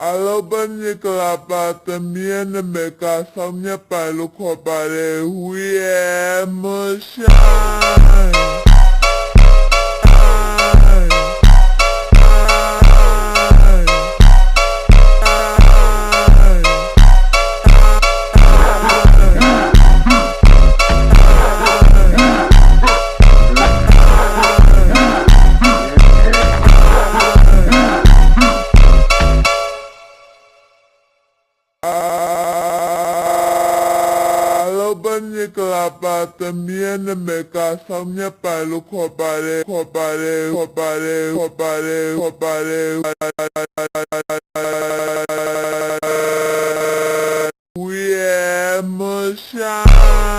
Alobani kalapa también me casa mi palo copare huye moshai. Alobani kalapa también me casa mi palo copare huye moshai.